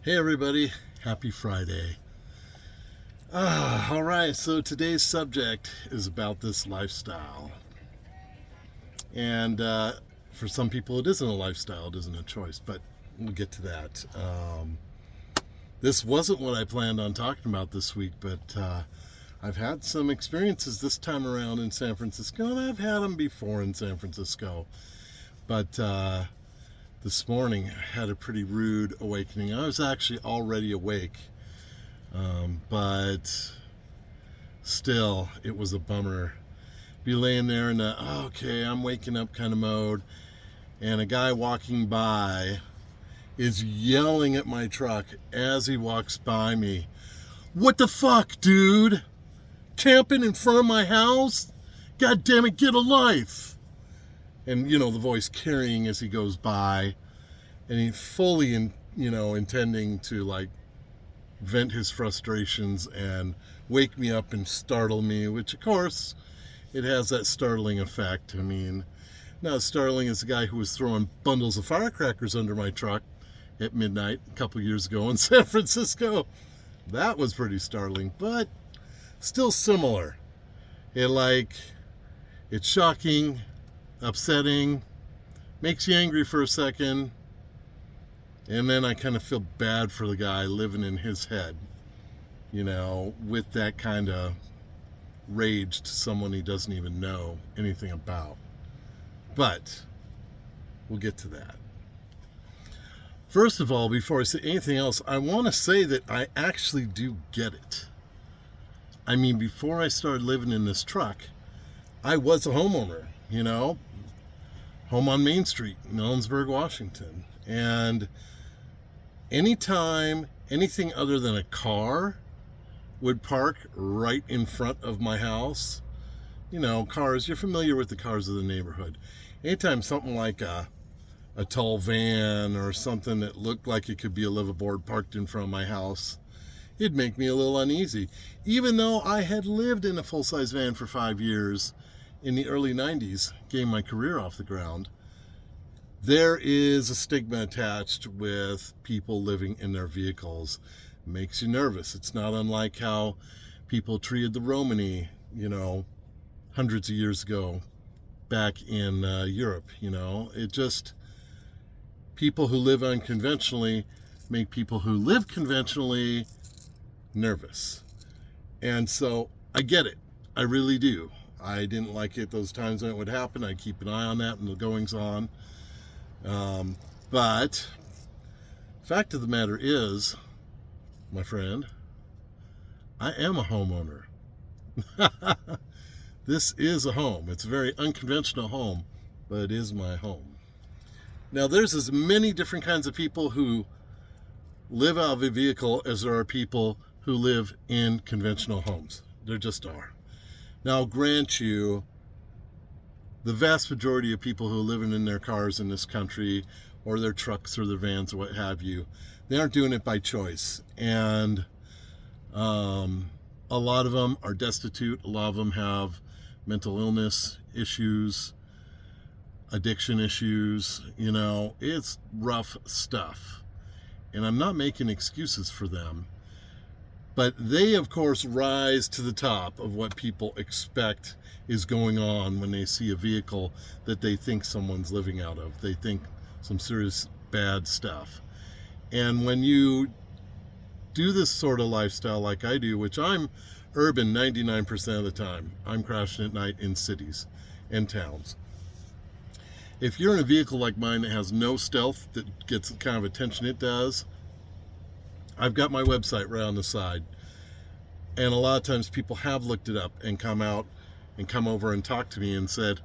Hey everybody, happy Friday. All right, so today's subject is about this lifestyle. And for some people, it isn't a lifestyle, it isn't a choice, but we'll get to that. This wasn't what I planned on talking about this week, but I've had some experiences this time around in San Francisco, and I've had them before in San Francisco. But this morning I had a pretty rude awakening. I was actually already awake, but still, it was a bummer. Be laying there in the okay, I'm waking up kind of mode, and a guy walking by is yelling at my truck as he walks by me. What the fuck, dude? Camping in front of my house? God damn it, get a life! And the voice carrying as he goes by, and he fully intending to like vent his frustrations and wake me up and startle me, which of course it has that startling effect. I mean, not as startling as the guy who was throwing bundles of firecrackers under my truck at midnight a couple years ago in San Francisco. That was pretty startling, but still similar. It's shocking, upsetting, makes you angry for a second, and then I kind of feel bad for the guy living in his head, with that kind of rage to someone he doesn't even know anything about. But we'll get to that. First of all, before I say anything else, I want to say that I actually do get it. I mean, before I started living in this truck, I was a homeowner, home on Main Street in Ellensburg, Washington. And anytime anything other than a car would park right in front of my house, cars, you're familiar with the cars of the neighborhood. Anytime something like a tall van or something that looked like it could be a liveaboard parked in front of my house, it'd make me a little uneasy. Even though I had lived in a full-size van for 5 years in the early 90s, getting my career off the ground, there is a stigma attached with people living in their vehicles. It makes you nervous. It's not unlike how people treated the Romani, hundreds of years ago back in Europe. It just, people who live unconventionally make people who live conventionally nervous. And so I get it. I really do. I didn't like it those times when it would happen. I keep an eye on that and the goings on. But fact of the matter is, my friend, I am a homeowner. This is a home. It's a very unconventional home, but it is my home. Now, there's as many different kinds of people who live out of a vehicle as there are people who live in conventional homes. There just are. Now, I'll grant you, the vast majority of people who are living in their cars in this country, or their trucks or their vans or what have you, they aren't doing it by choice. And a lot of them are destitute. A lot of them have mental illness issues, addiction issues. It's rough stuff. And I'm not making excuses for them. But they, of course, rise to the top of what people expect is going on when they see a vehicle that they think someone's living out of. They think some serious bad stuff. And when you do this sort of lifestyle like I do, which I'm urban 99% of the time, I'm crashing at night in cities and towns. If you're in a vehicle like mine that has no stealth, that gets the kind of attention it does, I've got my website right on the side. And a lot of times people have looked it up and come out and come over and talk to me and said,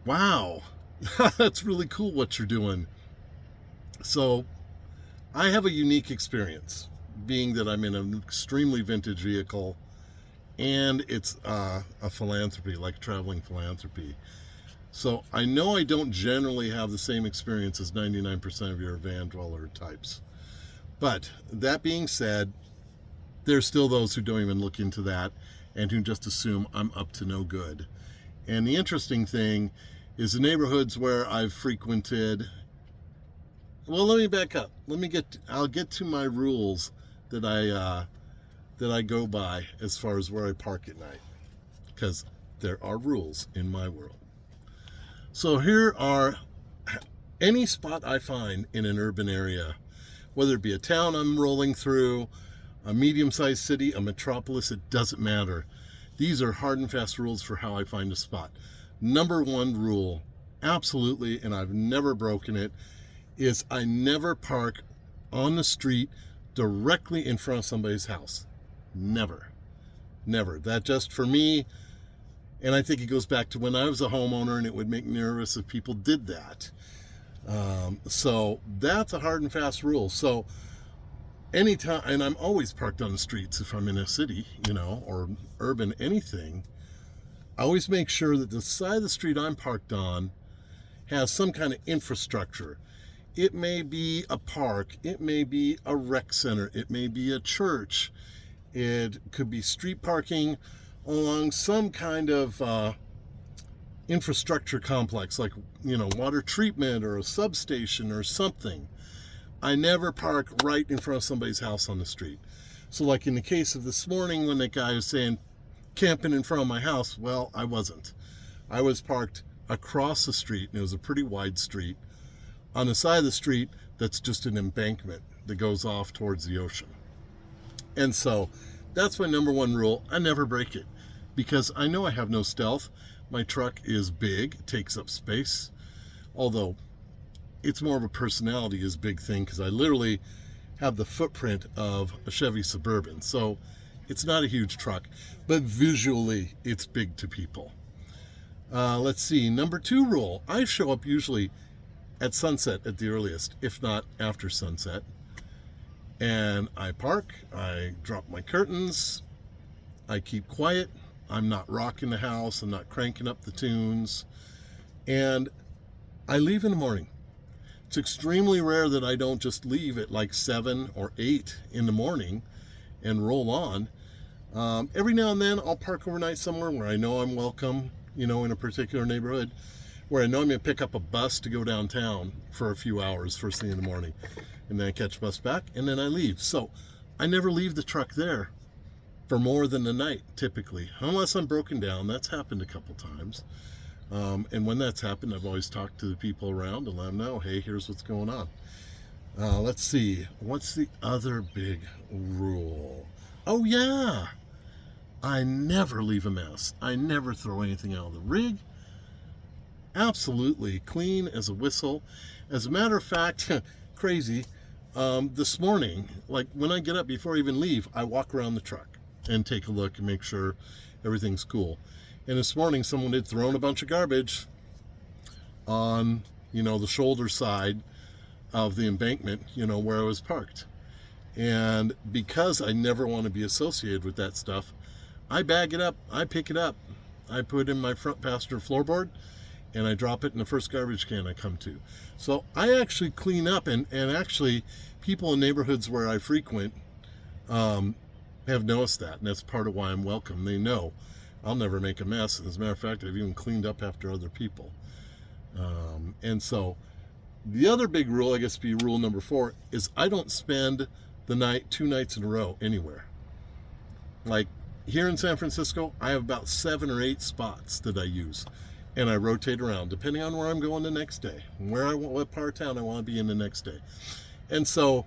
wow, that's really cool what you're doing. So I have a unique experience, being that I'm in an extremely vintage vehicle, and it's a philanthropy, like traveling philanthropy. So I know I don't generally have the same experience as 99% of your van dweller types. But that being said, there's still those who don't even look into that and who just assume I'm up to no good. And the interesting thing is the neighborhoods where I've frequented Well, let me back up. I'll get to my rules that I go by as far as where I park at night, because there are rules in my world. So here are any spot I find in an urban area, whether it be a town I'm rolling through, a medium-sized city, a metropolis, it doesn't matter. These are hard and fast rules for how I find a spot. Number one rule, absolutely, and I've never broken it, is I never park on the street directly in front of somebody's house. Never. Never. That just for me, and I think it goes back to when I was a homeowner, and it would make me nervous if people did that. So that's a hard and fast rule. So anytime, and I'm always parked on the streets if I'm in a city, or urban anything, I always make sure that the side of the street I'm parked on has some kind of infrastructure. It may be a park, it may be a rec center, it may be a church, it could be street parking along some kind of infrastructure complex, like water treatment or a substation or something. I never park right in front of somebody's house on the street. So like in the case of this morning when that guy was saying camping in front of my house, well, I wasn't. I was parked across the street, and it was a pretty wide street, on the side of the street that's just an embankment that goes off towards the ocean. And so that's my number one rule. I never break it, because I know I have no stealth. My truck is big, it takes up space, although it's more of a personality is big thing, because I literally have the footprint of a Chevy Suburban. So it's not a huge truck, but visually it's big to people. Let's see, number two rule, I show up usually at sunset at the earliest, if not after sunset. And I park, I drop my curtains, I keep quiet, I'm not rocking the house, I'm not cranking up the tunes, and I leave in the morning. It's extremely rare that I don't just leave at like 7 or 8 in the morning and roll on. Every now and then I'll park overnight somewhere where I know I'm welcome, in a particular neighborhood, where I know I'm going to pick up a bus to go downtown for a few hours first thing in the morning, and then I catch a bus back, and then I leave. So I never leave the truck there for more than the night, typically, unless I'm broken down. That's happened a couple times. And when that's happened, I've always talked to the people around and let them know, hey, here's what's going on. Let's see, what's the other big rule? Oh yeah, I never leave a mess. I never throw anything out of the rig. Absolutely clean as a whistle. As a matter of fact, crazy, this morning, like when I get up, before I even leave, I walk around the truck and take a look and make sure everything's cool. And this morning someone had thrown a bunch of garbage on, the shoulder side of the embankment, where I was parked. And because I never want to be associated with that stuff, I bag it up, I pick it up, I put it in my front passenger floorboard, and I drop it in the first garbage can I come to. So I actually clean up, and actually people in neighborhoods where I frequent have noticed that, and that's part of why I'm welcome. They know I'll never make a mess. As a matter of fact, I've even cleaned up after other people. And so the other big rule, I guess be rule number 4, is I don't spend the night 2 nights in a row anywhere. Like here in San Francisco, I have about 7 or 8 spots that I use, and I rotate around depending on where I'm going the next day, what part of town I want to be in the next day. And so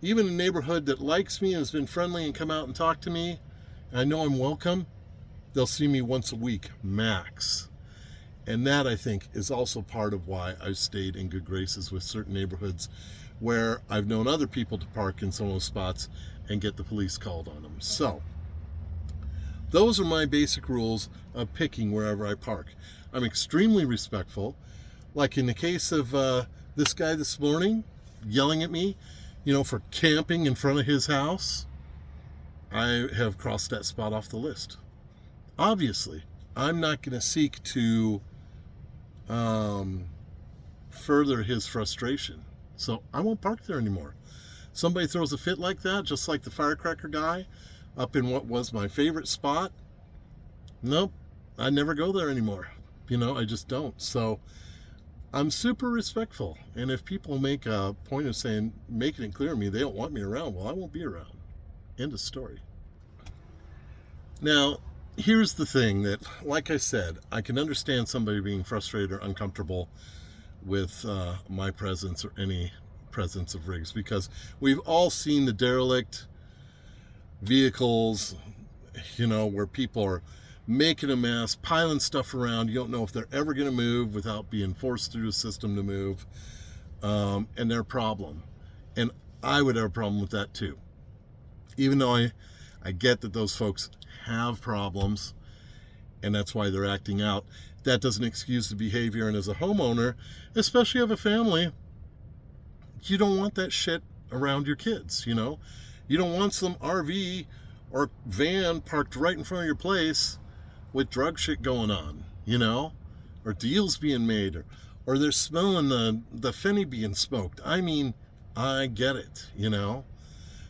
even a neighborhood that likes me and has been friendly and come out and talk to me, and I know I'm welcome, they'll see me once a week max. And that, I think, is also part of why I've stayed in good graces with certain neighborhoods where I've known other people to park in some of those spots and get the police called on them. So those are my basic rules of picking wherever I park. I'm extremely respectful. Like in the case of this guy this morning yelling at me, for camping in front of his house, I have crossed that spot off the list. Obviously, I'm not going to seek to further his frustration, so I won't park there anymore. Somebody throws a fit like that, just like the firecracker guy up in what was my favorite spot, nope, I never go there anymore. I just don't. So I'm super respectful. And if people make a point of saying, making it clear to me they don't want me around, well, I won't be around. End of story. Now, here's the thing that, like I said, I can understand somebody being frustrated or uncomfortable with my presence or any presence of rigs, because we've all seen the derelict vehicles, where people are making a mess, piling stuff around. You don't know if they're ever going to move without being forced through a system to move, and they're a problem. And I would have a problem with that too. Even though I get that those folks have problems and that's why they're acting out, that doesn't excuse the behavior. And as a homeowner, especially if you have a family, you don't want that shit around your kids. You don't want some RV or van parked right in front of your place with drug shit going on, or deals being made, or they're smelling the Fenny being smoked. I mean, I get it,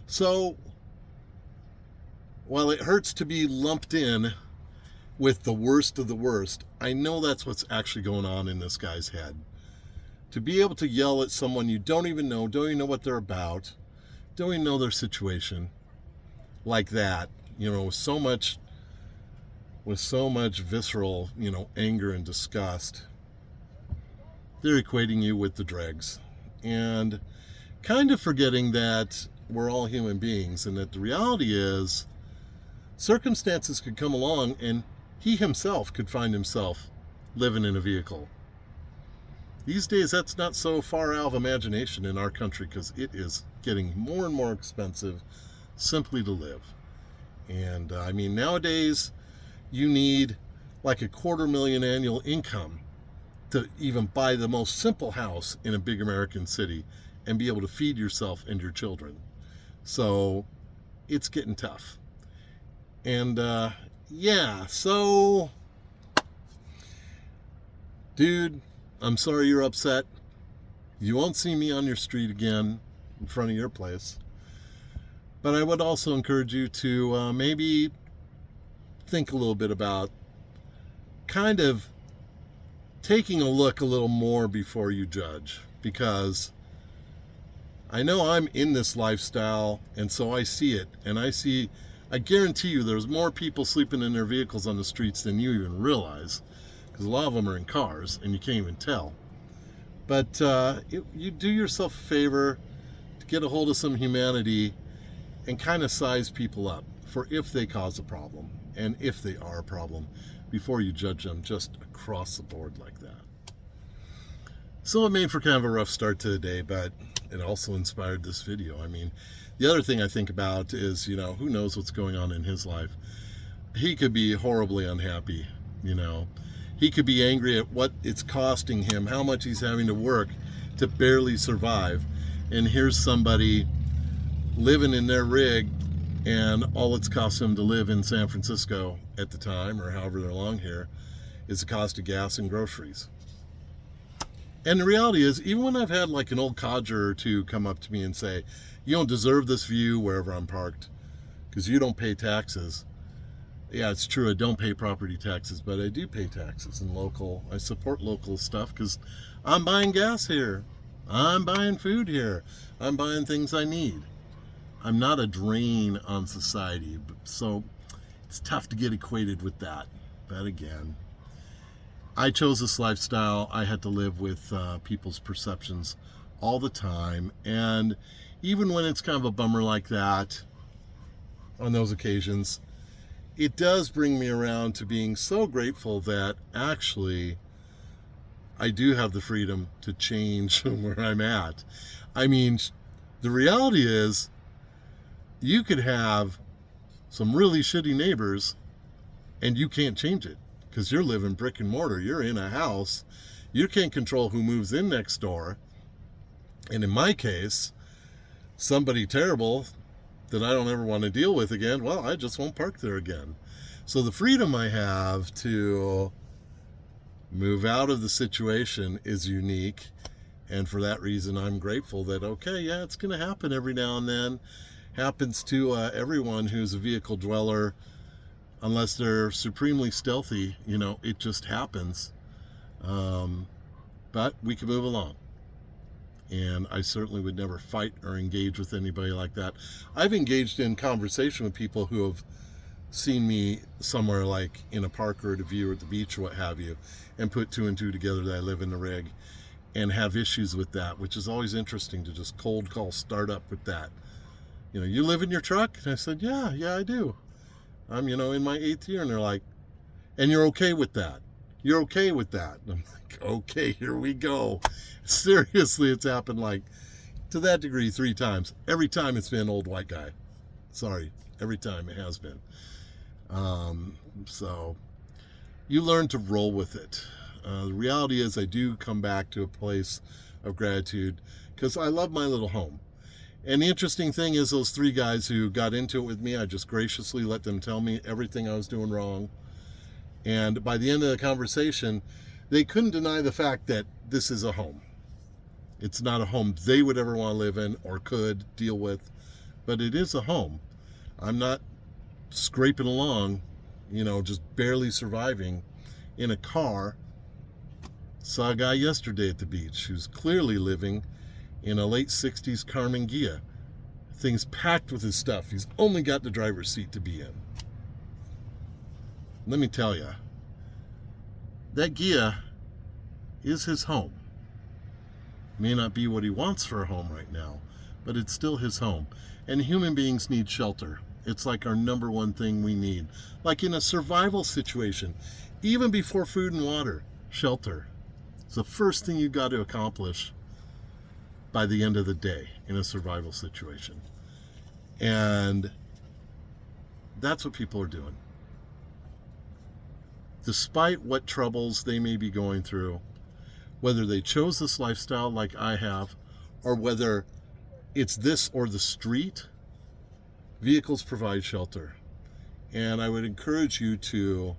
So, while it hurts to be lumped in with the worst of the worst, I know that's what's actually going on in this guy's head. To be able to yell at someone you don't even know what they're about, don't even know their situation, like that, with so much visceral, anger and disgust, they're equating you with the dregs, and kind of forgetting that we're all human beings, and that the reality is circumstances could come along and he himself could find himself living in a vehicle. These days, that's not so far out of imagination in our country, because it is getting more and more expensive simply to live. And I mean, nowadays, you need like $250,000 annual income to even buy the most simple house in a big American city and be able to feed yourself and your children. So it's getting tough. And so, dude, I'm sorry you're upset. You won't see me on your street again in front of your place. But I would also encourage you to maybe think a little bit about kind of taking a look a little more before you judge, because I know I'm in this lifestyle, and so I see it, and I guarantee you there's more people sleeping in their vehicles on the streets than you even realize, because a lot of them are in cars and you can't even tell. But you do yourself a favor to get a hold of some humanity and kind of size people up for if they cause a problem, and if they are a problem, before you judge them just across the board like that. So it made for kind of a rough start to the day, but it also inspired this video. I mean, the other thing I think about is, who knows what's going on in his life. He could be horribly unhappy, He could be angry at what it's costing him, how much he's having to work to barely survive. And here's somebody living in their rig, and all it's cost him to live in San Francisco at the time, or however long here, is the cost of gas and groceries. And the reality is, even when I've had like an old codger or two come up to me and say, you don't deserve this view wherever I'm parked because you don't pay taxes. Yeah, it's true, I don't pay property taxes, but I do pay taxes and I support local stuff because I'm buying gas here. I'm buying food here. I'm buying things I need. I'm not a drain on society, so it's tough to get equated with that. But again, I chose this lifestyle. I had to live with people's perceptions all the time. And even when it's kind of a bummer like that, on those occasions, it does bring me around to being so grateful that actually I do have the freedom to change where I'm at. I mean, the reality is, you could have some really shitty neighbors and you can't change it because you're living brick and mortar. You're in a house. You can't control who moves in next door. And in my case, somebody terrible that I don't ever want to deal with again, well, I just won't park there again. So the freedom I have to move out of the situation is unique. And for that reason, I'm grateful that, okay, yeah, it's going to happen every now and then. Happens to everyone who's a vehicle dweller, unless they're supremely stealthy. It just happens. but we can move along. And I certainly would never fight or engage with anybody like that. I've engaged in conversation with people who have seen me somewhere like in a park or at a view or at the beach or what have you, and put two and two together that I live in the rig, and have issues with that, which is always interesting to just cold call start up with that. You live in your truck? And I said, yeah, I do. I'm, in my 8th year. And they're like, and you're okay with that? You're okay with that? And I'm like, okay, here we go. Seriously, it's happened like to that degree 3 times. Every time it's been old white guy. Sorry, every time it has been. So you learn to roll with it. The reality is I do come back to a place of gratitude because I love my little home. And the interesting thing is those 3 guys who got into it with me, I just graciously let them tell me everything I was doing wrong. And by the end of the conversation, they couldn't deny the fact that this is a home. It's not a home they would ever want to live in or could deal with, but it is a home. I'm not scraping along, just barely surviving in a car. Saw a guy yesterday at the beach who's clearly living in a late 60s Carmen Ghia. Thing's packed with his stuff. He's only got the driver's seat to be in. Let me tell you, that Ghia is his home. May not be what he wants for a home right now, but it's still his home. And human beings need shelter. It's like our number one thing we need. Like in a survival situation, even before food and water, shelter. It's the first thing you've got to accomplish by the end of the day in a survival situation. And that's what people are doing. Despite what troubles they may be going through, whether they chose this lifestyle like I have, or whether it's this or the street, vehicles provide shelter. And I would encourage you to,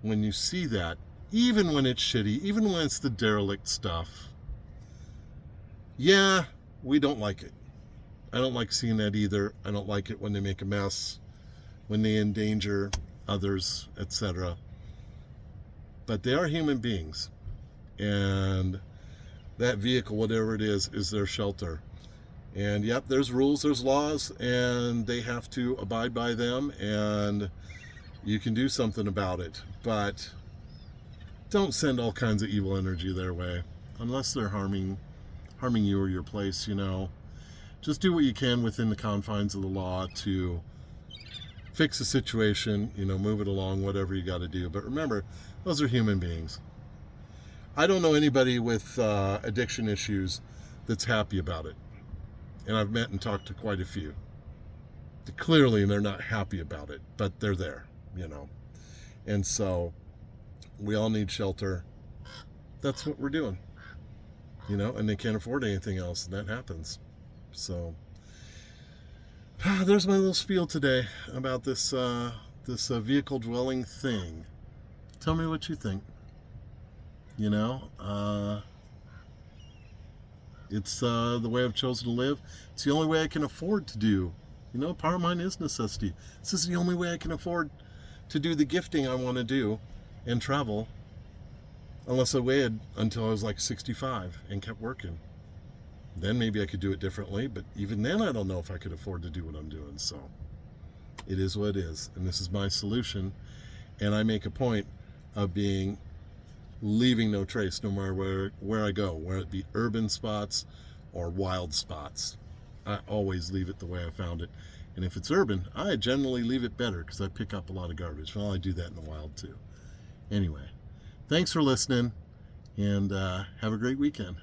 when you see that, even when it's shitty, even when it's the derelict stuff, yeah, we don't like it. I don't like seeing that either. I don't like it when they make a mess, when they endanger others, etc. But they are human beings. And that vehicle, whatever it is their shelter. And yep, there's rules, there's laws, and they have to abide by them, and you can do something about it. But don't send all kinds of evil energy their way, unless they're harming you or your place, Just do what you can within the confines of the law to fix the situation, move it along, whatever you got to do. But remember, those are human beings. I don't know anybody with addiction issues that's happy about it. And I've met and talked to quite a few. Clearly, they're not happy about it, but they're there, And so, we all need shelter. That's what we're doing, and they can't afford anything else, and that happens. So, there's my little spiel today about this vehicle dwelling thing. Tell me what you think. It's the way I've chosen to live. It's the only way I can afford to do. Part of mine is necessity. This is the only way I can afford to do the gifting I want to do and travel, unless I waited until I was like 65 and kept working. Then maybe I could do it differently, but even then I don't know if I could afford to do what I'm doing. So it is what it is, and this is my solution. And I make a point of leaving no trace, no matter where I go, whether it be urban spots or wild spots. I always leave it the way I found it. And if it's urban, I generally leave it better because I pick up a lot of garbage. Well, I do that in the wild too. Anyway, thanks for listening, and have a great weekend.